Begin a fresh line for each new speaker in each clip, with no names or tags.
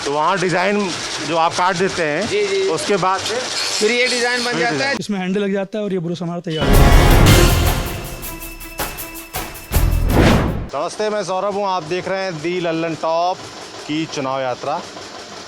तो वहाँ डिज़ाइन जो आप काट देते हैं
जी जी,
उसके बाद
फिर ये डिज़ाइन बन जाता है।
इसमें हैंडल लग जाता है और ये ब्रश हमारा तैयार है।
नमस्ते, मैं सौरभ हूँ। आप देख रहे हैं दी लल्लन टॉप की चुनाव यात्रा।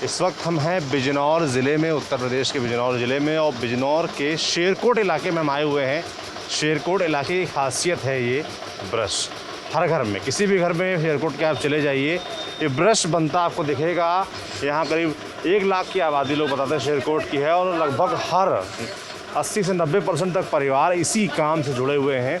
इस वक्त हम हैं बिजनौर ज़िले में, उत्तर प्रदेश के बिजनौर ज़िले में, और बिजनौर के शेरकोट इलाके में हम आए हुए हैं। शेरकोट इलाके की खासियत है ये ब्रश। हर घर में, किसी भी घर में शेरकोट के आप चले जाइए, ये ब्रश बनता आपको दिखेगा। यहाँ करीब 1 लाख की आबादी लोग बताते हैं शेरकोट की है, और लगभग हर 80 से 90% तक परिवार इसी काम से जुड़े हुए हैं।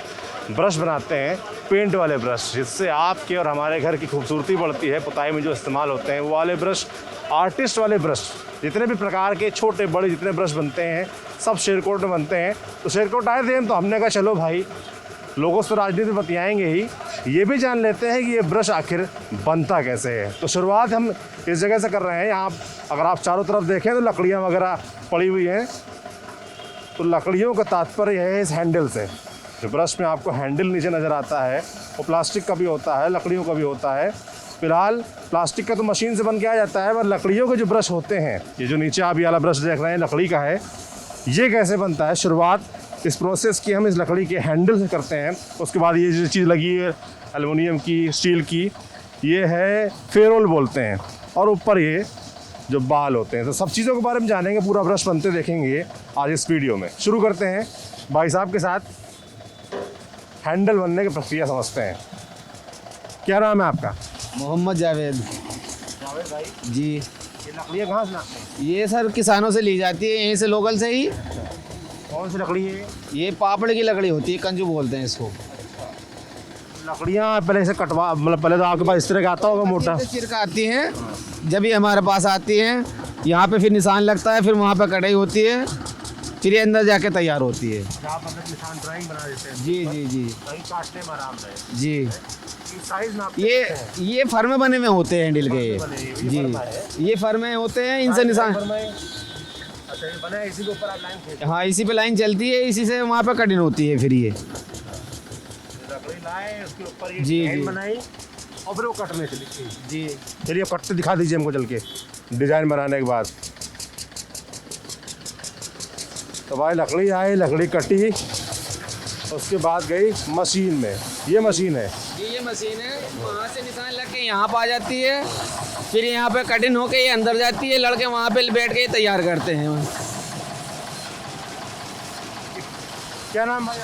ब्रश बनाते हैं, पेंट वाले ब्रश, जिससे आपके और हमारे घर की खूबसूरती बढ़ती है। पुताई में जो इस्तेमाल होते हैं वो वाले ब्रश, आर्टिस्ट वाले ब्रश, जितने भी प्रकार के छोटे बड़े जितने ब्रश बनते हैं सब शेरकोट में बनते हैं। तो शेरकोट आए थे तो हमने कहा चलो भाई, लोगों से राजनीति बतियाएंगे ही, ये भी जान लेते हैं कि ये ब्रश आखिर बनता कैसे है। तो शुरुआत हम इस जगह से कर रहे हैं। यहाँ अगर आप चारों तरफ देखें तो लकड़ियाँ वगैरह पड़ी हुई हैं। तो लकड़ियों का तात्पर्य है इस हैंडल से। जो ब्रश में आपको हैंडल नीचे नज़र आता है वो प्लास्टिक का भी होता है, लकड़ियों का भी होता है। फिलहाल प्लास्टिक का तो मशीन से बन के आ जाता है, पर लकड़ियों के जो ब्रश होते हैं, ये जो नीचे आप ये वाला ब्रश देख रहे हैं लकड़ी का है, ये कैसे बनता है। शुरुआत इस प्रोसेस की हम इस लकड़ी के हैंडल से करते हैं। उसके बाद ये जो चीज़ लगी है एल्युमिनियम की, स्टील की, ये है फेरोल बोलते हैं, और ऊपर ये जो बाल होते हैं। तो सब चीज़ों के बारे में जानेंगे, पूरा ब्रश बनते देखेंगे आज इस वीडियो में। शुरू करते हैं भाई साहब के साथ, हैंडल बनने की प्रक्रिया समझते हैं। क्या नाम है आपका?
मोहम्मद जावेद।
जावेद भाई
जी,
ये लकड़ियाँ कहाँ से लाते हैं?
ये सर किसानों से ली जाती है, यहीं से लोकल से ही।
कौन सी लकड़ी है?
ये पापड़ की लकड़ी होती है, कंजू बोलते हैं इसको।
लकड़ियाँ पहले से कटवा, मतलब पहले तो आपके पास इस तरह का आता होगा मोटा।
चिरका आती हैं, जब ये हमारे पास आती हैं, यहाँ पे फिर निशान लगता है, फिर वहाँ पे कढ़ाई होती है, फिर ये अंदर जाके तैयार होती है।
आप मतलब निशान ड्राइंग बना देते हैं?
जी जी जी
कहीं काटने में आराम रहे।
जी।
साइज नाप
ये फर्मे बने में होते हैं हैंडल के। जी, ये फर्मे होते हैं, इनसे निशान।
अच्छा, ये बना है, इसी के ऊपर आप लाइन खींचते हैं?
हाँ, इसी पे लाइन चलती है, इसी से वहाँ पे कटिंग होती है। फिर ये
लकड़ी लाए, उसके ऊपर ये
जी,
डिजाइन
जी।
बनाई, और फिर वो कटने चली।
जी,
चलिए कटते दिखा दीजिए हमको चल के, डिजाइन बनाने के बाद। तो भाई लकड़ी आई, लकड़ी कटी, उसके बाद गई मशीन में। ये मशीन है?
ये मशीन है, वहाँ से निशान लग के यहाँ पे आ जाती है, फिर यहाँ पे कटिंग होके ये अंदर जाती है, लड़के वहाँ पे बैठ के तैयार करते हैं।
क्या नाम भाई?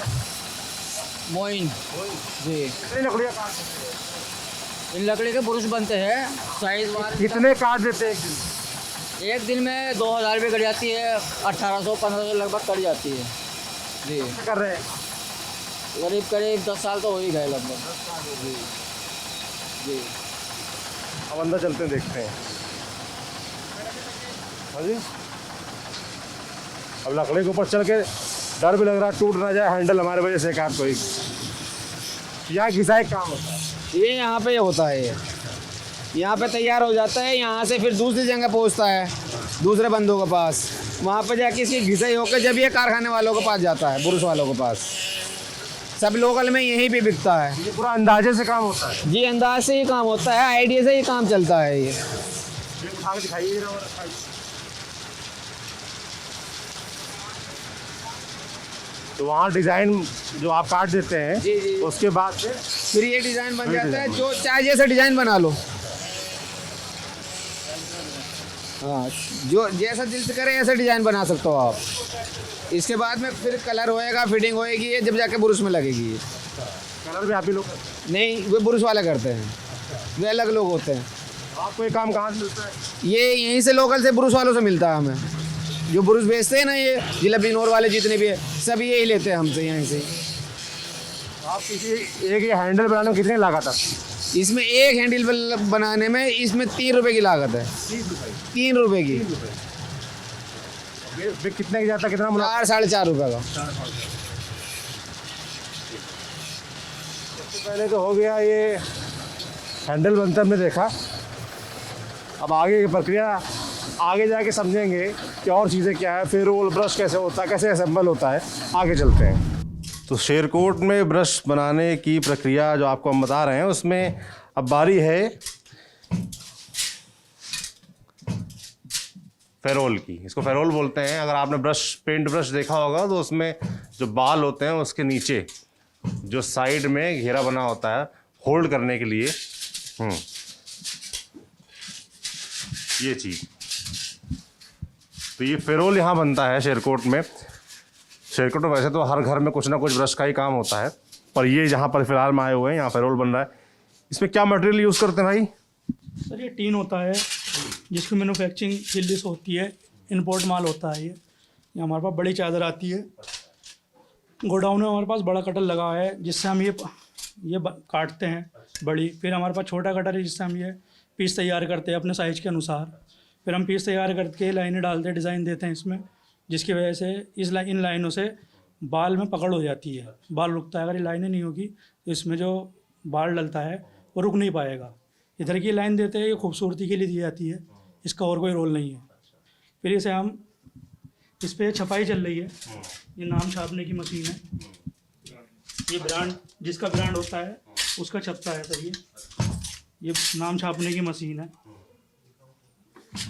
मोइन। जी,
कितनी लकड़ियाँ काट देते हैं?
इन लकड़ी के पुरुष बनते हैं, साइज
कितने काट देते हैं एक दिन?
एक दिन में 2000 रुपये कट जाती है, 1800-1500 लगभग कट जाती है। जी,
क्या कर रहे हैं?
करीब करीब 10 साल तो हो ही गए लगभग। जी जी।
अब अंदर चलते हैं, देखते हैं। हाँ जी, अब लकड़ी के ऊपर चल के डर भी लग रहा है टूट ना जाए हैंडल हमारे वजह से। काट कोई यहाँ घिसाई काम होता है?
ये यहाँ पे होता है, ये यहाँ पे तैयार हो जाता है, यहाँ से फिर दूसरी जगह पहुँचता है, दूसरे बंदों के पास, वहाँ पे जाके इसकी घिसाई होकर जब ये कारखाने वालों के पास जाता है, बुरुश वालों के पास। सब लोकल में यहीं पे बिकता है।
ये पूरा अंदाजे से काम होता है?
जी, अंदाज से ही काम होता है, आइडिया से ही काम चलता है। ये
उठा के दिखाइए जरा। तो वहाँ डिज़ाइन जो आप काट देते हैं,
जी, जी।
उसके बाद
फिर ये डिज़ाइन बन जाता है, जो चाहे जैसा डिज़ाइन बना लो। हाँ, जो जैसा दिल से करे ऐसा डिज़ाइन बना सकते हो आप। इसके बाद में फिर कलर होएगा, फिटिंग होएगी, ये जब जाके बुरुश में लगेगी।
कलर भी आप ही लोग?
नहीं, वो बुरुश वाले करते हैं, वे अलग लोग होते हैं।
आपको ये काम कहाँ से मिलता है?
ये यहीं से लोकल से बुरुश वालों से मिलता है हमें। जो बुरुश बेचते हैं ना, ये जिला बिनौर वाले जितने भी है, सब यही लेते हैं हमसे, यहीं से।
आप किसी एक ये हैंडल बनाने में कितनी लागत है?
इसमें एक हैंडल बनाने में इसमें 3 रुपये की लागत है। 3 रुपये की।
ये कितने की जाता है? कितना मुनाफा?
4-4.5 रुपये का।
सबसे पहले तो हो गया ये हैंडल बनता हमने देखा। अब आगे की प्रक्रिया आगे जाके समझेंगे कि और चीज़ें क्या है, फिर रोल ब्रश कैसे होता है, कैसे असेंबल होता है। आगे चलते हैं। तो शेरकोट में ब्रश बनाने की प्रक्रिया जो आपको हम बता रहे हैं, उसमें अब बारी है फेरोल की, इसको फेरोल बोलते हैं। अगर आपने ब्रश, पेंट ब्रश देखा होगा तो उसमें जो बाल होते हैं उसके नीचे जो साइड में घेरा बना होता है होल्ड करने के लिए, ये चीज़, तो ये फेरोल यहाँ बनता है शेरकोट में। शेरकोट में वैसे तो हर घर में कुछ ना कुछ ब्रश का ही काम होता है, पर ये जहाँ पर फिलहाल में आए हुए हैं यहाँ फेरोल बन रहा है। इसमें क्या मटेरियल यूज़ करते हैं भाई?
सर ये टीन होता है जिसकी मैन्युफैक्चरिंग दिल्ली से होती है, इंपोर्ट माल होता है। ये हमारे पास बड़ी चादर आती है, गोडाउन में हमारे पास बड़ा कटर लगा है जिससे हम ये काटते हैं बड़ी। फिर हमारे पास छोटा कटर है जिससे हम ये पीस तैयार करते हैं अपने साइज़ के अनुसार। फिर हम पीस तैयार करके लाइनें डालते हैं, डिज़ाइन देते हैं इसमें, जिसकी वजह से इन लाइनों से बाल में पकड़ हो जाती है, बाल रुकता है। अगर ये लाइनें नहीं होगी तो इसमें जो बाल डलता है वो रुक नहीं पाएगा। इधर की लाइन देते हैं, ये खूबसूरती के लिए दी जाती है, इसका और कोई रोल नहीं है। फिर इसे हम, इस पर छपाई चल रही है, ये नाम छापने की मशीन है। ये ब्रांड, जिसका ब्रांड होता है उसका छपता है सर। ये नाम छापने की मशीन है।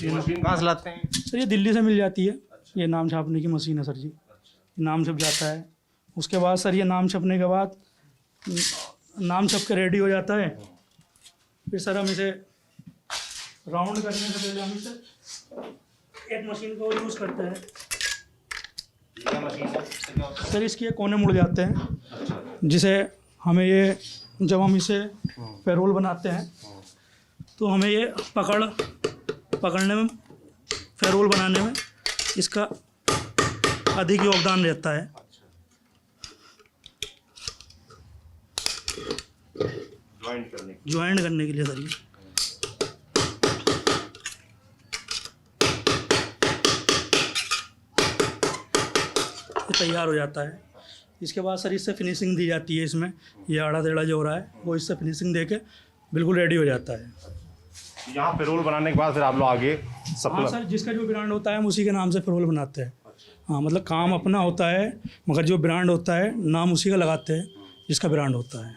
ये मशीन कहाँ से लाते हैं?
सर ये दिल्ली से मिल जाती है, ये नाम छापने की मशीन है सर जी। नाम छप जाता है, उसके बाद सर ये नाम छपने के बाद नाम छप के रेडी हो जाता है। फिर सर हम इसे राउंड करने से पहले हम इसे एक मशीन का यूज़ करते हैं। सर इसके ये कोने मुड़ जाते हैं, जिसे हमें ये, जब हम इसे फेरोल बनाते हैं तो हमें ये पकड़ने में, फेरोल बनाने में इसका अधिक योगदान रहता है। ज्वाइंट करने के लिए सर ये तैयार हो जाता है। इसके बाद सर इससे फिनिशिंग दी जाती है। इसमें ये आड़ा टेढ़ा जो हो रहा है वो इससे फिनिशिंग दे के बिल्कुल रेडी हो जाता है।
यहाँ फेरोल बनाने के बाद फिर आप लोग आगे
हाँ सर, जिसका जो ब्रांड होता है हम उसी के नाम से फेरोल बनाते हैं। हाँ मतलब काम अपना होता है, मगर जो ब्रांड होता है नाम उसी का लगाते हैं जिसका ब्रांड होता है।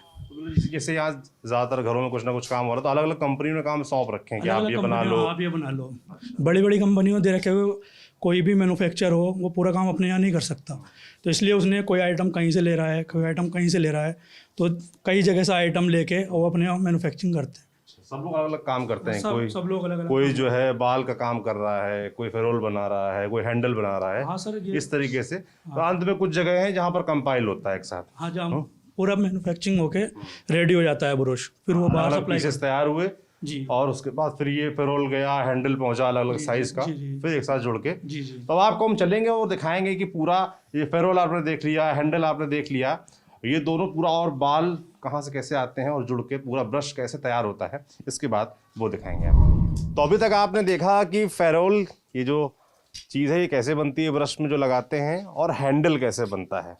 जैसे यहाँ ज़्यादातर घरों में कुछ ना कुछ काम हो रहा है, तो अलग अलग कंपनियों ने काम सौंप रखे हैं कि आप ये बना लो,
आप ये बना लो। बड़ी बड़ी कंपनियों दे रखे हुए, कोई भी मैन्युफैक्चर हो वो पूरा काम अपने यहाँ नहीं कर सकता, तो इसलिए उसने कोई आइटम कहीं से ले रहा है, कोई आइटम कहीं से ले रहा है, तो कई जगह से आइटम लेके वो अपने यहाँ मैन्युफैक्चरिंग करते हैं।
सब लोग अलग अलग काम करते हैं।
सब लोग अलग अलग,
कोई जो है बाल का काम कर रहा है, कोई फेरोल बना रहा है, कोई हैंडल बना रहा है।
हाँ सर,
इस तरीके से। तो अंत में कुछ जगह है जहाँ पर कंपाइल होता है एक साथ।
हाँ, जहाँ पूरा मैन्युफैक्चरिंग होके रेडी हो जाता है ब्रश, फिर वो बाहर सप्लाई
तैयार हुए
जी,
और उसके बाद फिर ये फेरोल गया, हैंडल पहुंचा अलग अलग साइज का, फिर एक साथ जुड़ के।
जी जी।
तो आपको हम चलेंगे और दिखाएंगे कि पूरा ये फेरोल आपने देख लिया, हैंडल आपने देख लिया, ये दोनों पूरा, और बाल कहाँ से कैसे आते हैं और जुड़ के पूरा ब्रश कैसे तैयार होता है, इसके बाद वो दिखाएंगे आपको। तो अभी तक आपने देखा कि फेरोल, ये जो चीज़ है ये कैसे बनती है ब्रश में जो लगाते हैं, और हैंडल कैसे बनता है,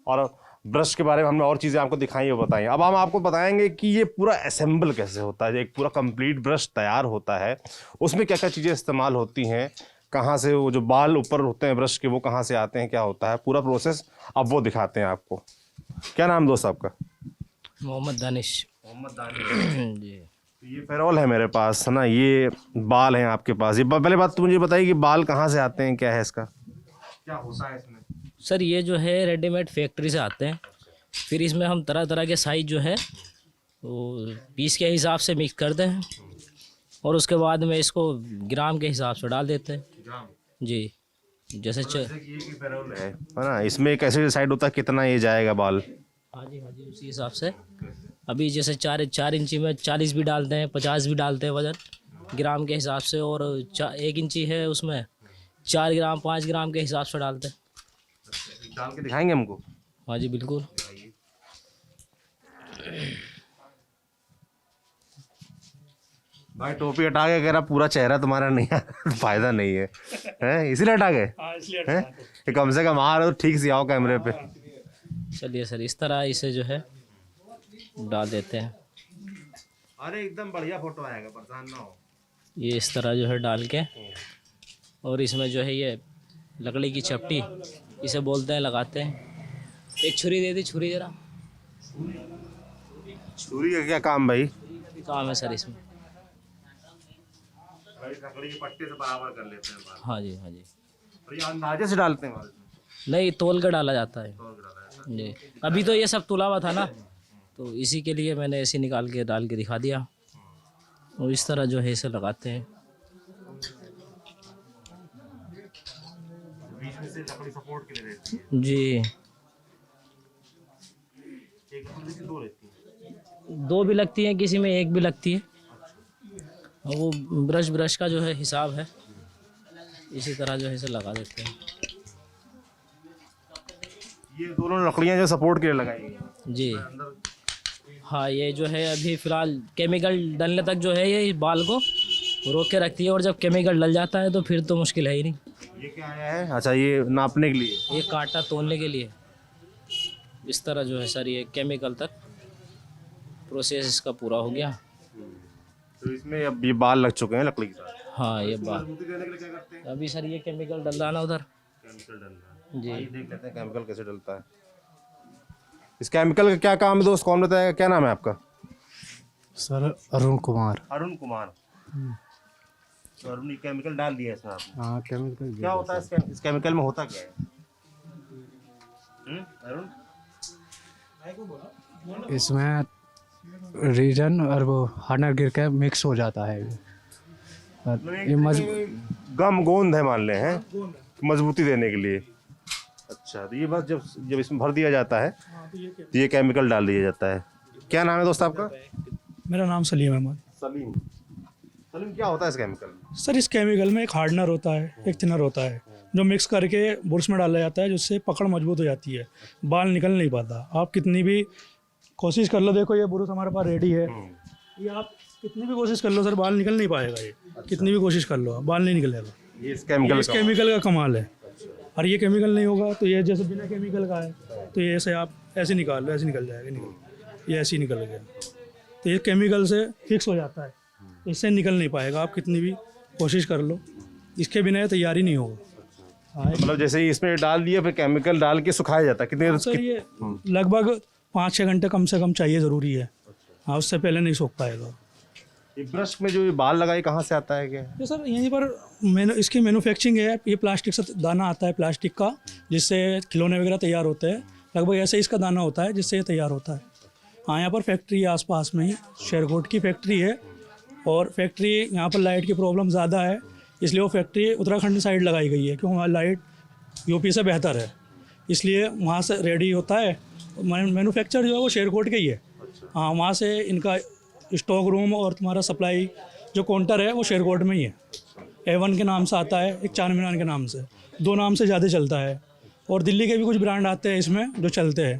और ब्रश के बारे में हमने और चीज़ें आपको दिखाई और बताई। अब हम आपको बताएंगे कि ये पूरा असेंबल कैसे होता है, एक पूरा कंप्लीट ब्रश तैयार होता है, उसमें क्या क्या चीज़ें इस्तेमाल होती हैं, कहाँ से वो जो बाल ऊपर होते हैं ब्रश के वो कहाँ से आते हैं, क्या होता है पूरा प्रोसेस, अब वो दिखाते हैं आपको। क्या नाम दोस्त आपका?
मोहम्मद दानिश।
मोहम्मद दानिश जी। ये फेरोल है मेरे पास, है ना, ये बाल हैं आपके पास। ये पहले बात तो मुझे बताइए कि बाल कहाँ से आते हैं, क्या है इसका, क्या होता है इसमें?
सर ये जो है रेडीमेड फैक्ट्री से आते हैं, फिर इसमें हम तरह तरह के साइज जो है वो पीस के हिसाब से मिक्स करते हैं, और उसके बाद में इसको ग्राम के हिसाब से डाल देते हैं जी। जैसे
फेरोल है ना, इसमें एक ऐसे डिसाइड होता है कितना ये जाएगा बाल।
हाँ जी उसी हिसाब से। अभी जैसे 4 इंची में 40 भी डालते हैं, 50 भी डालते हैं वजन ग्राम के हिसाब से, और 1 इंची है उसमें 4 ग्राम 5 ग्राम के हिसाब से डालते हैं।
डाल के दिखाएंगे हमको?
हाँ जी बिल्कुल।
भाई टोपी हटा के कह रहा पूरा चेहरा तुम्हारा नहीं है फायदा नहीं है, हैं इसीलिए हटा गए? हैं कम से कम आ रहे हो ठीक से आओ कैमरे पे।
चलिए सर, इस तरह इसे जो है डाल देते हैं।
अरे एकदम बढ़िया फोटो आएगा, परेशान ना हो।
ये इस तरह जो है डाल के, और इसमें जो है ये लकड़ी की चपटी इसे बोलते हैं, लगाते हैं। एक छुरी दे दी, छुरी जरा।
छुरी का क्या काम भाई?
काम है सर इसमें।
लकड़ी के पट्टे से बराबर कर लेते हैं बाल।
हाँ जी, हाँ जी।
और ये अंदाजे से डालते हैं बाल?
नहीं, तोल कर डाला जाता है जी। अभी तो ये सब तुला हुआ था ना, तो इसी के लिए मैंने ऐसे निकाल के डाल के दिखा दिया। और इस तरह जो है इसे लगाते हैं।
बीच में से लकड़ी सपोर्ट के लिए रहती है।
जी,
एक लकड़ी की दो रहती है।
2 भी लगती हैं, किसी में 1 भी लगती है। और वो ब्रश का जो है हिसाब है, इसी तरह जो है इसे लगा देते हैं।
ये दोनों लकड़ियां जो सपोर्ट के लिए लगाई गई हैं।
जी हाँ, ये जो है अभी फ़िलहाल केमिकल डलने तक जो है ये बाल को रोक के रखती है, और जब केमिकल डल जाता है तो फिर तो मुश्किल है ही नहीं।
ये क्या है? अच्छा, ये नापने के लिए?
ये कांटा तोलने के लिए। इस तरह जो है सर ये केमिकल तक प्रोसेस इसका पूरा हो गया।
तो इसमें अब ये बाल लग चुके हैं लकड़ी के साथ।
हाँ, ये बाल
मजबूती देने के लिए क्या करते हैं?
अभी सर ये केमिकल डल रहा ना उधर।
केमिकल डलना है।
जी।
आइए देख लेते हैं केमिकल कैसे डलता है। इस केमिकल का क्या काम है दोस्त, कौन बताएगा? क्या नाम है आपका?
सर अरुण कुमार।
अरुण कुमार। तो अरुण, ये केमिकल डाल दिया इसमें आपने?
हाँ, केमिकल
क्या होता है इस केमिकल में, होता क्या है? अरुण,
इसमें रीजन और वो हार्डनर गिर के मिक्स हो जाता है। और ये
गम गोंद है मान ले, हैं मजबूती देने के लिए। अच्छा, तो ये बस जब इसमें भर दिया जाता है तो ये केमिकल डाल दिया जाता है। क्या नाम है दोस्त आपका?
मेरा नाम सलीम अहमद।
सलीम। सलीम, क्या होता है इस केमिकल में?
सर इस केमिकल में एक हार्डनर होता है, एक थिनर होता है, जो मिक्स करके बुरश में डाला जाता है, जिससे पकड़ मजबूत हो जाती है, बाल निकल नहीं पाता। आप कितनी भी कोशिश कर लो, देखो ये बुरश हमारे पास रेडी है, ये आप कितनी भी कोशिश कर लो सर बाल निकल नहीं पाएगा। ये कितनी भी कोशिश कर लो बाल नहीं निकलेगा।
ये इस केमिकल
इस केमिकल का कमाल है। और ये केमिकल नहीं होगा तो ये जैसे बिना केमिकल का है, तो ये ऐसे आप ऐसे निकाल लो, ऐसे निकल जाएगा, निकल, ये ऐसे ही निकल गया। तो ये केमिकल से फिक्स हो जाता है, इससे निकल नहीं पाएगा, आप कितनी भी कोशिश कर लो, इसके बिना ये तैयारी नहीं होगा। हाँ,
मतलब जैसे ही इसमें डाल दिया, फिर केमिकल डाल के सुखाया जाता है कितने?
सर ये लगभग 5-6 घंटे कम से कम चाहिए, ज़रूरी है। हाँ, उससे पहले नहीं सूख पाएगा।
ये ब्रश में जो ये बाल लगाए कहाँ से आता है क्या?
ये सर यहीं पर इसकी मैन्युफैक्चरिंग है। ये प्लास्टिक से दाना आता है, प्लास्टिक का, जिससे खिलौने वगैरह तैयार होते हैं। लगभग ऐसे इसका दाना होता है जिससे ये तैयार होता है। हाँ, यहाँ पर फैक्ट्री है आसपास में ही, शेरकोट की फैक्ट्री है। और फैक्ट्री यहाँ पर लाइट की प्रॉब्लम ज़्यादा है, इसलिए वो फैक्ट्री उत्तराखंड साइड लगाई गई है, क्योंकि वहाँ लाइट यूपी से बेहतर है, इसलिए वहाँ से रेडी होता है। मैन्युफैक्चर जो है वो शेरकोट का ही है। हाँ, वहाँ से इनका स्टॉक रूम और तुम्हारा सप्लाई जो काउंटर है वो शेरकोट में ही है। A1 के नाम से आता है, एक चार मीनार के नाम से, 2 नाम से ज़्यादा चलता है। और दिल्ली के भी कुछ ब्रांड आते हैं इसमें जो चलते हैं।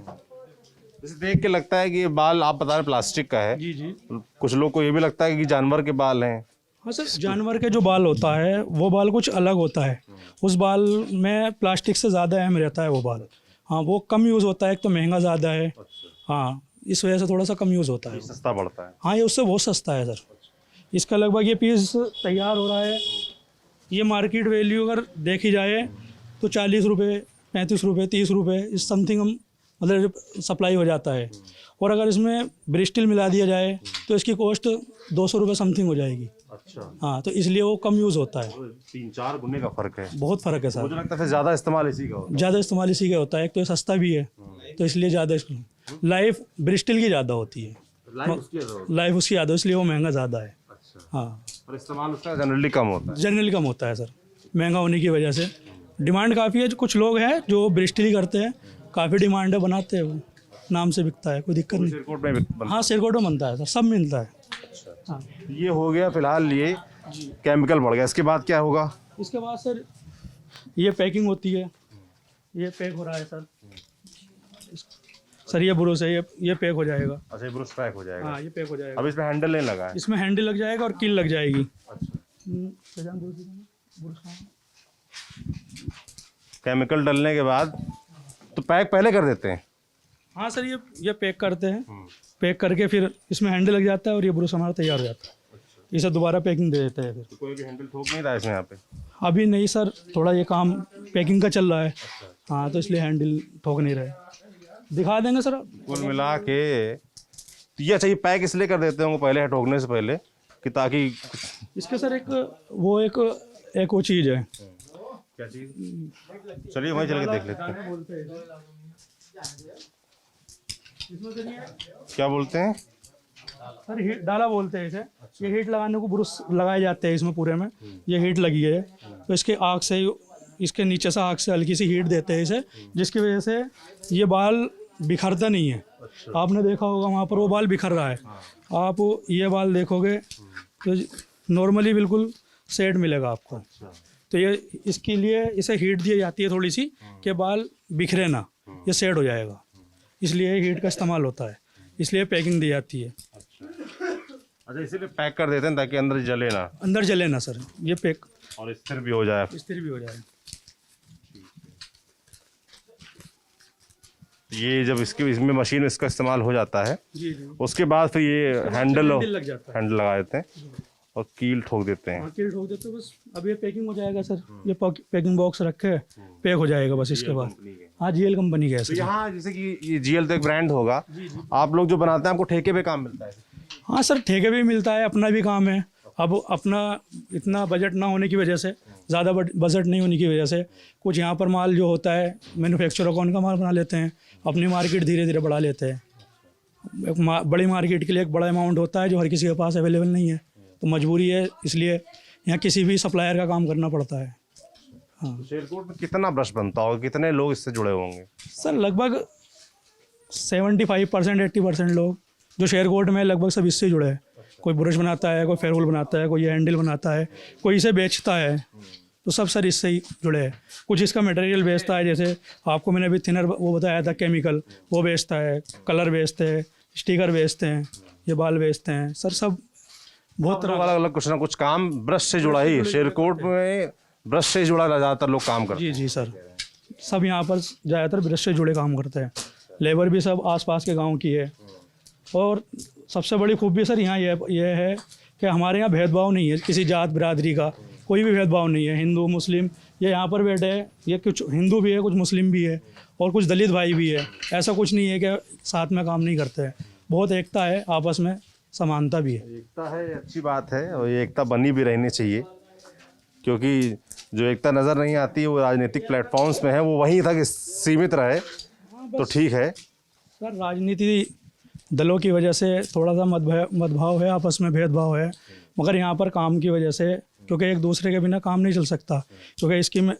जैसे देख के लगता है कि ये बाल आप बता रहे प्लास्टिक का है।
जी जी।
कुछ लोग को ये भी लगता है कि जानवर के बाल हैं।
हाँ सर, जानवर के जो बाल होता है वो बाल कुछ अलग होता है। उस बाल में प्लास्टिक से ज़्यादा अहम रहता है वो बाल। हाँ, वो कम यूज़ होता है, एक तो महंगा ज़्यादा है। हाँ, इस वजह से थोड़ा सा कम यूज़ होता है।
सस्ता पड़ता है।
हाँ, ये उससे बहुत सस्ता है सर। इसका लगभग ये पीस तैयार हो रहा है, ये मार्केट वैल्यू अगर देखी जाए तो 40 रुपये, 35 रुपये, 30 रुपये इस समथिंग मतलब सप्लाई हो जाता है। और अगर इसमें ब्रिस्टिल मिला दिया जाए तो इसकी कॉस्ट 200 रुपये समथिंग हो जाएगी।
अच्छा।
हाँ, तो इसलिए वो कम यूज़ होता है।
3-4 गुने का फर्क है।
बहुत फ़र्क है सर।
मुझे लगता है फिर ज़्यादा इस्तेमाल इसी का होता
ज़्यादा इस्तेमाल इसी का होता है, एक तो ये सस्ता भी है, तो इसलिए ज़्यादा लाइफ ब्रिस्टिल की ज़्यादा होती है। लाइफ उसकी ज़्यादा, इसलिए वो महंगा ज़्यादा है।
अच्छा।
हाँ,
और इस्तेमाल उसका जनरली कम होता है।
जनरली कम होता है सर, महंगा होने की वजह से। डिमांड काफ़ी है, कुछ लोग हैं जो ब्रिस्टिल ही करते हैं, काफ़ी डिमांड है, बनाते हैं, वो नाम से बिकता है, कोई दिक्कत नहीं।
शेरकोट में बनता
हाँ, शेरकोट में बनता है सर, सब मिलता है। हाँ,
है। ये हो गया फिलहाल, ये केमिकल बढ़ गया। इसके बाद क्या होगा?
इसके बाद सर ये पैकिंग होती है, ये पैक हो रहा है सर। सर ये ब्रश है, ये पैक हो जाएगा।
अच्छा, ये ब्रश पैक हो जाएगा।
हाँ, ये पैक हो जाएगा।
अब इसमें हैंडल नहीं लगा है।
इसमें हैंडल लग जाएगा और कील लग जाएगी।
अच्छा। केमिकल डलने के बाद तो पैक पहले कर देते हैं।
हाँ सर, ये पैक करते हैं, पैक करके फिर इसमें हैंडल लग जाता है और ये ब्रश हमारा तैयार हो जाता है। इसे दोबारा पैकिंग दे देते हैं फिर।
तो कोई भी हैंडल ठोक नहीं रहा है इसमें यहाँ पे?
अभी नहीं सर, थोड़ा ये काम पैकिंग का चल रहा है। हाँ, तो इसलिए हैंडल ठोक नहीं रहे। दिखा देंगे सर।
कुल मिला के तो ये अच्छा, ये पैक इसलिए कर देते होंगे पहले, ठोकने से पहले कि ताकि
इसके सर एक वो चीज़ है।
क्या चीज? चलिए वहीं चल के देख लेते हैं। क्या बोलते हैं?
सर हीट डाला बोलते हैं इसे। ये हीट लगाने को ब्रश लगाए जाते हैं इसमें पूरे में। ये हीट लगी है तो इसके आग से, इसके नीचे से आग से हल्की सी हीट देते हैं इसे, जिसकी वजह से ये बाल बिखरता नहीं है। आपने देखा होगा वहाँ पर वो बाल बिखर रहा है, आप ये बाल देखोगे तो नॉर्मली बिल्कुल सेट मिलेगा आपको। तो ये इसके लिए इसे हीट दी जाती है थोड़ी सी कि बाल बिखरे ना, ये सेट हो जाएगा, इसलिए हीट का इस्तेमाल होता है, इसलिए पैकिंग दी जाती है।
अच्छा, इसीलिए पैक कर देते हैं ताकि अंदर जले ना,
अंदर जले ना सर, ये पैक
और स्थिर भी हो जाए।
स्थिर भी हो जाए।
ये जब इसमें मशीन में इसका इस्तेमाल हो जाता है,
जी जी,
उसके बाद फिर ये हैंडल
लग जाता है,
हैंडल लगा देते हैं और कील ठोक देते हैं।
कील ठोक देते, बस अब ये पैकिंग हो जाएगा सर। ये पैकिंग बॉक्स रखे पैक हो जाएगा बस इसके बाद। हाँ, जीएल कंपनी का है
तो
सर।
यहाँ जैसे कि ये जीएल तो एक ब्रांड होगा, आप लोग जो बनाते हैं आपको ठेके पे काम मिलता है?
हाँ सर, ठेके भी मिलता है, अपना भी काम है। अब अपना इतना बजट ना होने की वजह से, ज़्यादा बजट नहीं होने की वजह से, कुछ यहाँ पर माल जो होता है मैन्युफैक्चरर कौन का माल बना लेते हैं, अपनी मार्केट धीरे धीरे बढ़ा लेते हैं। बड़ी मार्केट के लिए एक बड़ा अमाउंट होता है जो हर किसी के पास अवेलेबल नहीं है, तो मजबूरी है, इसलिए यहाँ किसी भी सप्लायर का काम करना पड़ता है। हाँ
शेरकोट में कितना ब्रश बनता होगा, कितने लोग इससे जुड़े होंगे?
सर लगभग 75% 80% लोग जो शेरकोट में लगभग सब इससे जुड़े हैं। कोई ब्रश बनाता है, कोई फेयरवेल बनाता है, कोई हैंडल बनाता है, कोई इसे बेचता है, तो सब सर इससे ही जुड़े हैं। कुछ इसका मटेरियल बेचता है, जैसे आपको मैंने अभी थिनर वो बताया था केमिकल, वो बेचता है, कलर बेचते हैं, स्टिकर बेचते हैं, ये बाल बेचते हैं सर। सब बहुत तरह
अलग अलग कुछ ना कुछ काम ब्रश से जुड़ा ही है। शेरकोट में ब्रश से जुड़ा ज़्यादातर लोग काम करते हैं।
जी जी सर, सब यहाँ पर ज़्यादातर ब्रश से जुड़े काम करते हैं। लेबर भी सब आसपास के गांव की है। और सबसे बड़ी खूबी सर यहाँ ये है कि हमारे यहाँ भेदभाव नहीं है, किसी जात बिरादरी का कोई भी भेदभाव नहीं है। हिंदू मुस्लिम ये यहाँ पर बैठे हैं, ये कुछ हिंदू भी है, कुछ मुस्लिम भी है और कुछ दलित भाई भी है। ऐसा कुछ नहीं है कि साथ में काम नहीं करते हैं, बहुत एकता है, आपस में समानता भी है।
एकता है, अच्छी बात है, और ये एकता बनी भी रहनी चाहिए, क्योंकि जो एकता नज़र नहीं आती वो राजनीतिक प्लेटफॉर्म्स में है, वो वहीं तक सीमित रहे तो ठीक है।
सर राजनीति दलों की वजह से थोड़ा सा मतभाव है, आपस में भेदभाव है, मगर यहाँ पर काम की वजह से, क्योंकि एक दूसरे के बिना काम नहीं चल सकता। क्योंकि इसकी में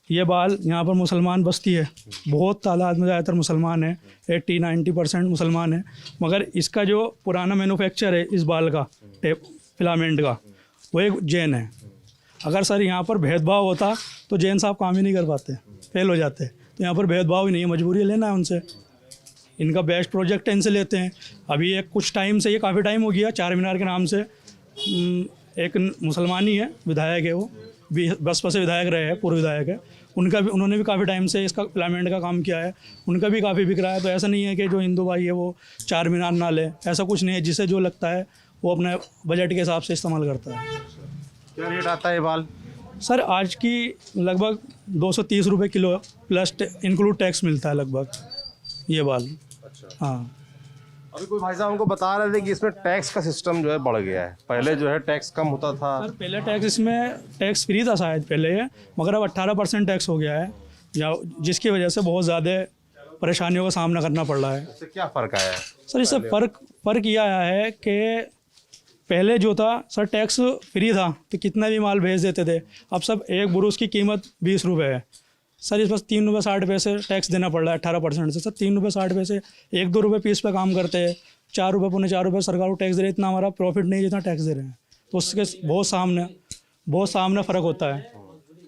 ये बाल यहाँ पर मुसलमान बस्ती है, बहुत तादाद में ज़्यादातर मुसलमान है, 80-90% मुसलमान है, मगर इसका जो पुराना मैन्युफैक्चर है इस बाल का फिलामेंट का, वो एक जैन है। अगर सर यहाँ पर भेदभाव होता तो जैन साहब काम ही नहीं कर पाते, फेल हो जाते। तो यहाँ पर भेदभाव ही नहीं है, मजबूरी लेना है उनसे। इनका बेस्ट प्रोजेक्ट है, इनसे लेते हैं। अभी एक कुछ टाइम से, ये काफ़ी टाइम हो गया, चार मीनार के नाम से एक मुसलमान ही है, विधायक है, वो बसपा से विधायक रहे हैं, पूर्व विधायक है, उन्होंने भी काफ़ी टाइम से इसका फिलामेंट का काम किया है, उनका भी काफ़ी बिक रहा है। तो ऐसा नहीं है कि जो हिंदू भाई है वो चार मीनार ना ले, ऐसा कुछ नहीं है। जिसे जो लगता है वो अपने बजट के हिसाब से इस्तेमाल करता है।
क्या रेट आता है ये बाल?
सर आज की लगभग 230 रुपये किलो प्लस इंक्लूड टैक्स मिलता है लगभग ये बाल।
अच्छा।
हाँ,
अभी कोई भाई साहब हमको बता रहे थे कि इसमें टैक्स का सिस्टम जो है बढ़ गया है। पहले जो है टैक्स कम होता था।
सर पहले टैक्स, इसमें टैक्स फ्री था शायद पहले ये, मगर अब 18% टैक्स हो गया है, या जिसकी वजह से बहुत ज़्यादा परेशानियों का सामना करना पड़ रहा है।
इससे क्या फ़र्क आया है?
सर इससे फ़र्क यह आया है कि पहले जो था सर टैक्स फ्री था तो कितना भी माल भेज देते थे। अब सब एक बुरुस की कीमत 20 रुपये है सर, इस बस 3 रुपये 60 पैसे टैक्स देना पड़ रहा है 18% से। सर 3 रुपये 60 पैसे 1-2 रुपये पीस पे काम करते हैं, 4 रुपये 4 रुपये सरकार को टैक्स दे रहे, इतना हमारा प्रॉफिट नहीं जितना टैक्स दे रहे हैं। तो उसके बहुत सामने फ़र्क होता है,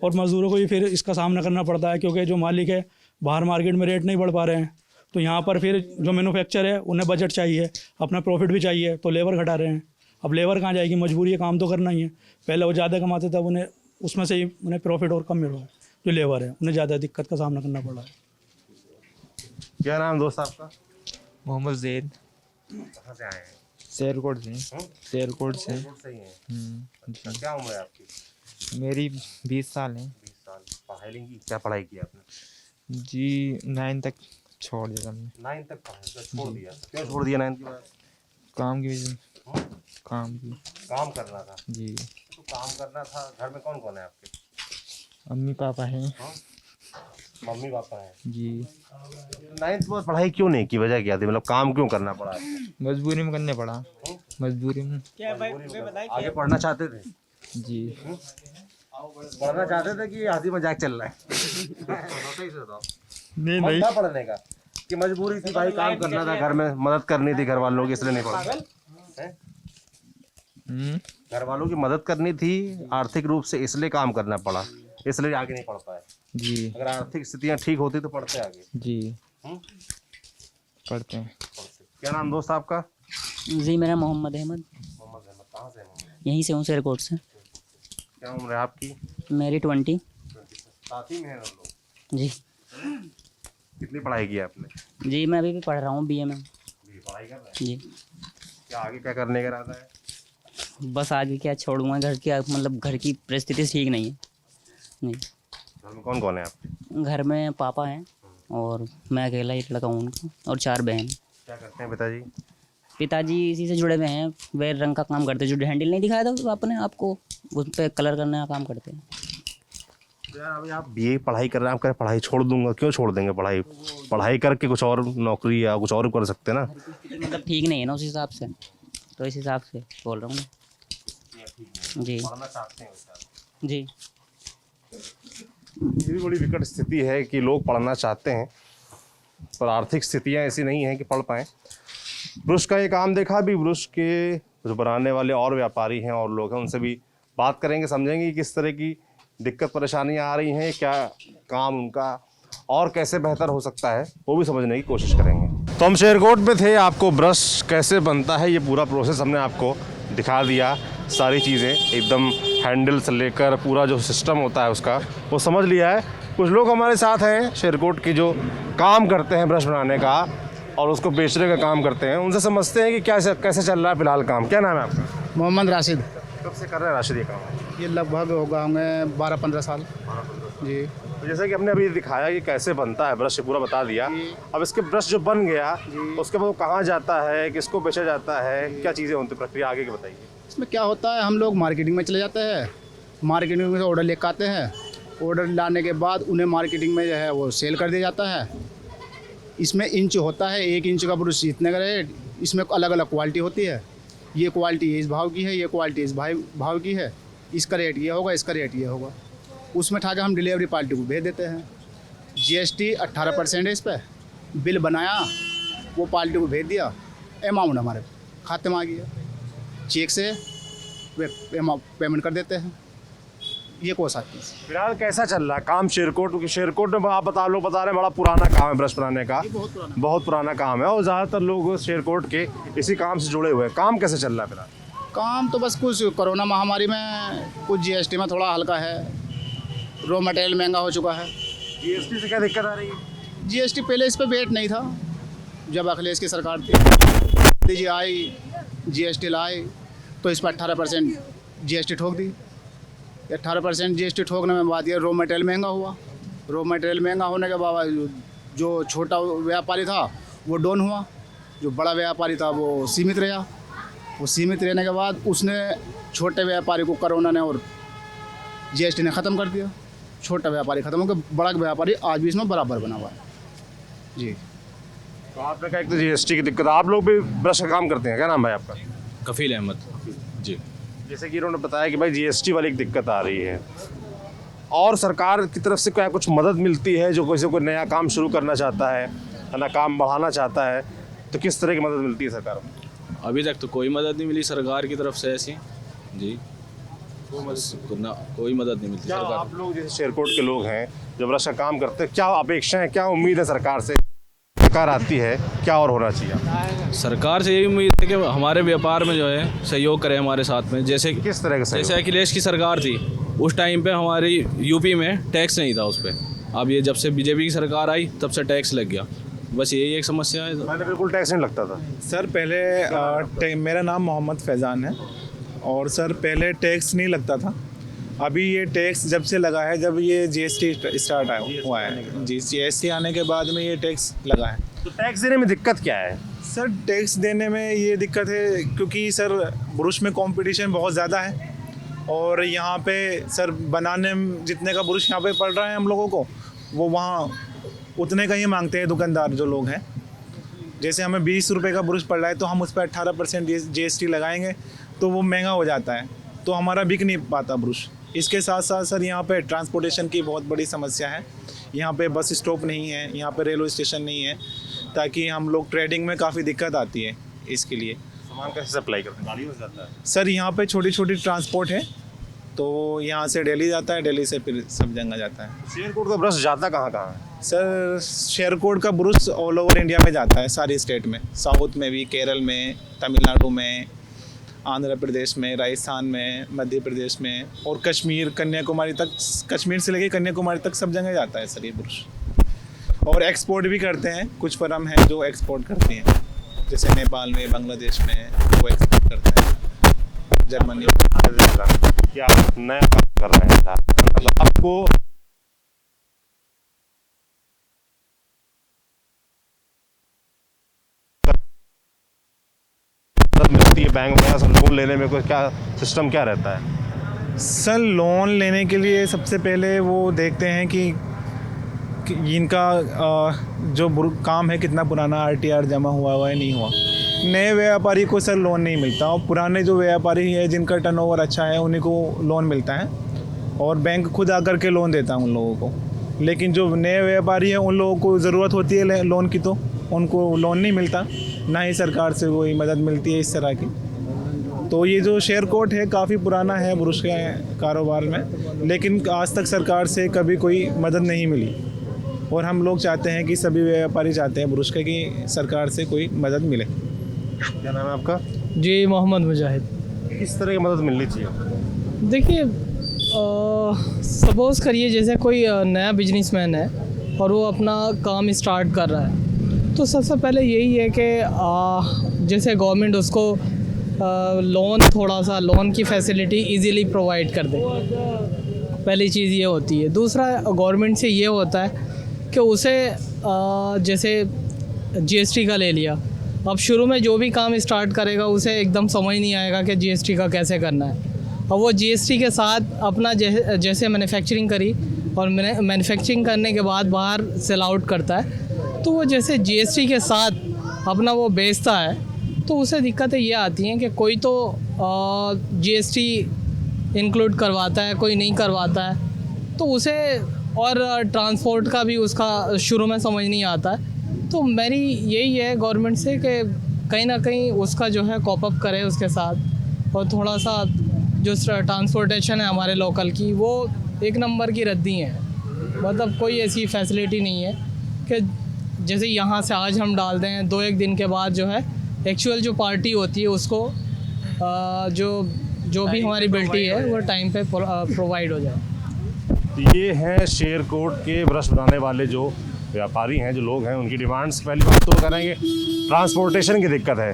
और मज़दूरों को भी फिर इसका सामना करना पड़ता है, क्योंकि जो मालिक है बाहर मार्केट में रेट नहीं बढ़ पा रहे हैं, तो यहाँ पर फिर जो मैन्युफैक्चर है उन्हें बजट चाहिए, अपना प्रॉफिट भी चाहिए, तो लेबर घटा रहे हैं। अब लेबर कहाँ जाएगी, मजबूरी है, काम तो करना ही है। पहले वो ज़्यादा कमाते थे, अब उन्हें उसमें से ही उन्हें प्रॉफिट और कम मिल रहा है। जो लेबर है उन्हें ज़्यादा दिक्कत का सामना करना पड़ रहा है।
क्या नाम दोस्त आपका?
मोहम्मद जैद।
कहाँ से आए हैं?
शेरकोट से। शेरकोट से।
से ही हैं। अच्छा, क्या उम्र है आपकी?
मेरी 20 साल है
20 साल। पढ़ाई की? क्या पढ़ाई की आपने?
जी 9 तक छोड़ दिया हमने।
9 तक पढ़ाई छोड़ दिया। क्यों छोड़ दिया 9 के बाद?
काम की वजह
काम करना था,
जी।
तो काम करना था। घर में कौन कौन है आपके?
अम्मी पापा हैं
मम्मी पापा हैं
जी।
9th में पढ़ाई क्यों नहीं की? वजह क्या थी? मतलब काम क्यों करना पड़ा आपको?
मजबूरी में करने पड़ा, मजबूरी में
आगे पढ़ना चाहते थे?
जी।
पढ़ना चाहते थे कि हंसी मजाक चल रहा है? सही से बताओ।
नहीं
मन था पढ़ने का कि मजबूरी थी भाई, काम करना था, घर में मदद करनी थी घर वालों की, इसलिए नहीं पढ़ा? घर वालों की मदद करनी थी आर्थिक रूप से, इसलिए काम करना पड़ा, इसलिए आगे नहीं पढ़ पाए।
जी।
अगर आर्थिक स्थितियां ठीक होती तो पढ़ते आगे।
जी पढ़ते हैं।
क्या नाम दोस्त आपका?
जी मेरा मोहम्मद अहमद,
मोहम्मद अहमद। कहाँ से हैं मोहम्मद?
यहीं से हूँ शेरकोट से।
क्या उम्र है आपकी?
मेरी 20।
साथ ही में हैं हम लोग।
जी
कितनी पढ़ाई की है आपने?
जी मैं अभी भी पढ़ रहा हूँ BA में।
भी पढ़ाई कर रहे हैं?
जी
क्या आगे क्या करने का इरादा है?
बस आगे क्या छोड़ूंगा, घर की मतलब घर की परिस्थिति ठीक नहीं है। नहीं,
घर में कौन कौन है आपके?
घर में पापा हैं और मैं अकेला ही लड़का हूँ उनको, और 4 बहन।
क्या करते हैं पिताजी?
पिताजी इसी से जुड़े हुए हैं, वे रंग का काम करते हैं, जो हैंडल नहीं दिखाया था आपने आपको, उस पर कलर करने का काम करते हैं।
तो यार अभी आप BA पढ़ाई कर रहे हैं, आप कह पढ़ाई छोड़ दूंगा, क्यों छोड़ देंगे पढ़ाई? पढ़ाई करके कुछ और नौकरी या कुछ और कर सकते हैं ना?
मतलब ठीक नहीं है ना उस हिसाब से, तो इस हिसाब से बोल रहा हूँ मैं। जी
पढ़ना चाहते हैं
जी।
ये भी बड़ी विकट स्थिति है कि लोग पढ़ना चाहते हैं पर आर्थिक स्थितियां ऐसी नहीं हैं कि पढ़ पाएँ। ब्रश का ये काम देखा भी, ब्रश के जो बनाने वाले और व्यापारी हैं और लोग हैं, उनसे भी बात करेंगे, समझेंगे कि किस तरह की दिक्कत परेशानियां आ रही हैं, क्या काम उनका और कैसे बेहतर हो सकता है, वो भी समझने की कोशिश करेंगे। तो हम शेरकोट में थे, आपको ब्रश कैसे बनता है ये पूरा प्रोसेस हमने आपको दिखा दिया, सारी चीज़ें एकदम हैंडल से लेकर पूरा जो सिस्टम होता है उसका वो समझ लिया है। कुछ लोग हमारे साथ हैं शेरकोट के जो काम करते हैं ब्रश बनाने का और उसको बेचने का काम करते हैं, उनसे समझते हैं कि क्या कैसे चल रहा है फिलहाल काम। क्या नाम है आपका?
मोहम्मद राशिद।
कब से कर रहे हैं राशिद ये काम?
ये लगभग होगा हमें 12-15 साल। जी
तो जैसे कि हमने अभी दिखाया कि कैसे बनता है ब्रश, पूरा बता दिया। अब इसके ब्रश जो बन गया उसके बाद वो कहाँ जाता है, किसको बेचा जाता है, क्या चीज़ें होती प्रक्रिया आगे की बताइए।
इसमें क्या होता है, हम लोग मार्केटिंग में चले जाते हैं, मार्केटिंग में से ऑर्डर लेकर आते हैं, ऑर्डर लाने के बाद उन्हें मार्केटिंग में जो है वो सेल कर दिया जाता है। इसमें इंच होता है, 1 इंच का ब्रश इतने का रेट, इसमें अलग अलग क्वालिटी होती है। ये क्वालिटी इस भाव की है, ये क्वालिटी इस भाव की है, इसका रेट ये होगा, इसका रेट ये होगा। उसमें ठा के हम डिलीवरी पार्टी को भेज देते हैं। GST 18% है इस पर। बिल बनाया, वो पार्टी को भेज दिया, अमाउंट हमारे खाते में आ गया, चेक से पेमेंट कर देते हैं। ये कोर्स आती है।
फिलहाल कैसा चल रहा है काम शेरकोट? क्योंकि शेरकोट में आप बता रहे हैं बड़ा पुराना काम है ब्रश बनाने का, बहुत पुराना काम है और ज़्यादातर लोग शेरकोट के इसी काम से जुड़े हुए हैं। काम कैसे चल रहा है फिलहाल?
काम तो बस कुछ कोरोना महामारी में कुछ GST में थोड़ा हल्का है, रॉ मटेरियल महंगा हो चुका है।
GST से क्या दिक्कत आ रही है?
GST पहले इस पर वेट नहीं था, जब अखिलेश की सरकार थी जी आई, GST लाई तो इस पर 18% GST ठोक दी। 18% GST ठोकने में बात ये रॉ मटेरियल महंगा हुआ। रॉ मटेरियल महंगा होने के बाद जो छोटा व्यापारी था वो डाउन हुआ, जो बड़ा व्यापारी था वो सीमित रहा। वो सीमित रहने के बाद उसने छोटे व्यापारी को कोरोना ने और GST ने ख़त्म कर दिया। छोटा व्यापारी ख़त्म हो गया, बड़ा व्यापारी आज भी इसमें बराबर बना हुआ है। जी
तो आपने कहा एक तो GST की दिक्कत, आप लोग भी ब्रश का काम करते हैं, क्या नाम है आपका?
कफील अहमद जी।
जैसे कि इन्होंने बताया कि भाई GST वाली एक दिक्कत आ रही है और सरकार की तरफ से क्या कुछ मदद मिलती है? जो किसी को नया काम शुरू करना चाहता है, नया काम बढ़ाना चाहता है, तो किस तरह की मदद मिलती है सरकार को?
अभी तक तो कोई मदद नहीं मिली सरकार की तरफ से ऐसी जी, कोई मदद नहीं मिलती
क्या
सरकार।
आप लोग जैसे शेरकोट के लोग हैं जो ब्रश का काम करते हैं, क्या अपेक्षाएं, क्या उम्मीद है सरकार से? सरकार आती है, क्या और होना चाहिए?
सरकार से यही उम्मीद है कि हमारे व्यापार में जो है सहयोग करे हमारे साथ में। जैसे
किस तरह का सहयोग?
जैसे अखिलेश की सरकार थी उस टाइम पे हमारी यूपी में टैक्स नहीं था उस पर। अब ये जब से बीजेपी की सरकार आई तब से टैक्स लग गया, बस यही एक समस्या है।
पहले बिल्कुल टैक्स नहीं लगता था।
सर पहले मेरा नाम मोहम्मद फैज़ान है और सर पहले टैक्स नहीं लगता था। अभी ये टैक्स जब से लगा है, जब ये जीएसटी स्टार्ट हुआ है, जीएसटी आने के बाद में ये टैक्स लगा है।
तो टैक्स देने में दिक्कत क्या है?
सर टैक्स देने में ये दिक्कत है क्योंकि सर ब्रुश में कंपटीशन बहुत ज़्यादा है और यहाँ पे सर बनाने में जितने का ब्रुश यहाँ पे पड़ रहा है हम लोगों को, वो वहाँ उतने का ही मांगते हैं दुकानदार जो लोग हैं। जैसे हमें 20 रुपये का ब्रुश पड़ रहा है तो हम उस पर 18% जीएसटी लगाएंगे तो वो महंगा हो जाता है, तो हमारा बिक नहीं पाता ब्रुश। इसके साथ साथ सर यहाँ पे ट्रांसपोर्टेशन की बहुत बड़ी समस्या है। यहाँ पे बस स्टॉप नहीं है, यहाँ पे रेलवे स्टेशन नहीं है, ताकि हम लोग ट्रेडिंग में काफ़ी दिक्कत आती है। इसके लिए
सामान कैसे सप्लाई करते हैं? गाड़ी में जाता है
सर यहाँ पे छोटी छोटी ट्रांसपोर्ट है, तो यहाँ से दिल्ली जाता है, दिल्ली से फिर सब जगह जाता है।
शेरकोट का ब्रश जाता कहाँ कहाँ है?
सर शेरकोट का ब्रुश ऑल ओवर इंडिया में जाता है, सारी स्टेट में, साउथ में भी, केरल में, तमिलनाडु में, आंध्र प्रदेश में, राजस्थान में, मध्य प्रदेश में और कश्मीर, कन्याकुमारी तक, कश्मीर से लेके कन्याकुमारी तक सब जगह जाता है सर ये ब्रुश। और एक्सपोर्ट भी करते हैं, कुछ फर्म हैं जो एक्सपोर्ट करती हैं, जैसे नेपाल में, बांग्लादेश में वो एक्सपोर्ट करते हैं, जर्मनी।
क्या नया काम कर रहे हैं मतलब आपको मिलती है बैंक में, लोन लेने में कोई क्या सिस्टम क्या रहता है?
सर लोन लेने के लिए सबसे पहले वो देखते हैं कि इनका जो काम है कितना पुराना आरटीआर जमा हुआ है नहीं हुआ। नए व्यापारी को सर लोन नहीं मिलता और पुराने जो व्यापारी है जिनका टर्नओवर अच्छा है उन्हीं को लोन मिलता है और बैंक खुद आकर के लोन देता है उन लोगों को। लेकिन जो नए व्यापारी हैं उन लोगों को ज़रूरत होती है लोन की, तो उनको लोन नहीं मिलता, ना ही सरकार से कोई मदद मिलती है इस तरह की। तो ये जो शेरकोट है काफ़ी पुराना है ब्रुश के कारोबार में, लेकिन आज तक सरकार से कभी कोई मदद नहीं मिली और हम लोग चाहते हैं कि सभी व्यापारी चाहते हैं ब्रुश के कि सरकार से कोई मदद मिले।
क्या नाम है आपका?
जी मोहम्मद मुजाहिद।
किस तरह की मदद मिलनी चाहिए?
देखिए सपोज़ करिए जैसे कोई नया बिजनेसमैन है और वो अपना काम स्टार्ट कर रहा है, तो सबसे पहले यही है कि जैसे गवर्नमेंट उसको लोन, थोड़ा सा लोन की फैसिलिटी इजीली प्रोवाइड कर दे। पहली चीज़ ये होती है। दूसरा गवर्नमेंट से ये होता है कि उसे जैसे जीएसटी का ले लिया, अब शुरू में जो भी काम स्टार्ट करेगा उसे एकदम समझ नहीं आएगा कि जीएसटी का कैसे करना है, और वो जीएसटी के साथ अपना जैसे मैन्युफैक्चरिंग करी और मैन्युफैक्चरिंग करने के बाद बाहर सेल आउट करता है, तो वो जैसे जीएसटी के साथ अपना वो बेचता है, तो उसे दिक्कतें ये आती हैं कि कोई तो जीएसटी इंक्लूड करवाता है, कोई नहीं करवाता है, तो उसे और ट्रांसपोर्ट का भी उसका शुरू में समझ नहीं आता है। तो मेरी यही है गवर्नमेंट से कि कहीं ना कहीं उसका जो है कॉप अप करे उसके साथ, और थोड़ा सा जो ट्रांसपोर्टेशन है हमारे लोकल की वो एक नंबर की रद्दी है। मतलब कोई ऐसी फैसिलिटी नहीं है कि जैसे यहाँ से आज हम डाल दें, 2-1 दिन के बाद जो है एक्चुअल जो पार्टी होती है उसको जो भी हमारी बिल्टी है वो टाइम पे प्रोवाइड हो जाए।
ये हैं शेरकोट के ब्रश बनाने वाले जो व्यापारी हैं, जो लोग हैं, उनकी डिमांड्स। पहली बात तो करेंगे ट्रांसपोर्टेशन की दिक्कत है,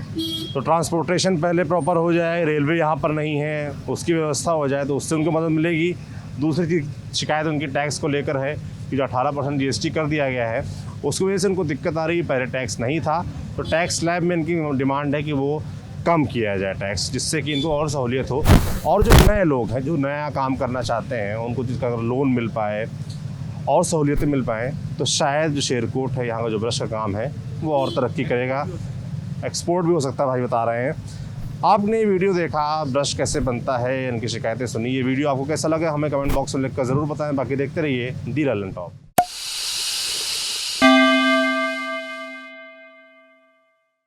तो ट्रांसपोर्टेशन पहले प्रॉपर हो जाए, रेलवे यहाँ पर नहीं है, उसकी व्यवस्था हो जाए तो उससे उनको मदद मिलेगी। दूसरी शिकायत उनकी टैक्स को लेकर है कि जो 18% जीएसटी कर दिया गया है उसकी वजह से उनको दिक्कत आ रही है। पहले टैक्स नहीं था, तो टैक्स स्लैब में इनकी डिमांड है कि वो कम किया जाए टैक्स, जिससे कि इनको और सहूलियत हो। और जो नए लोग हैं जो नया काम करना चाहते हैं उनको जिसका अगर लोन मिल पाए और सहूलियतें मिल पाएँ तो शायद जो शेरकोट है यहाँ का जो ब्रश का काम है वो और तरक्की करेगा, एक्सपोर्ट भी हो सकता है। भाई बता रहे हैं। आपने ये वीडियो देखा, ब्रश कैसे बनता है, इनकी शिकायतें सुनी। ये वीडियो आपको कैसा लगा हमें कमेंट बॉक्स में लिखकर ज़रूर बताएं। बाकी देखते रहिए दी लल्लन टॉप।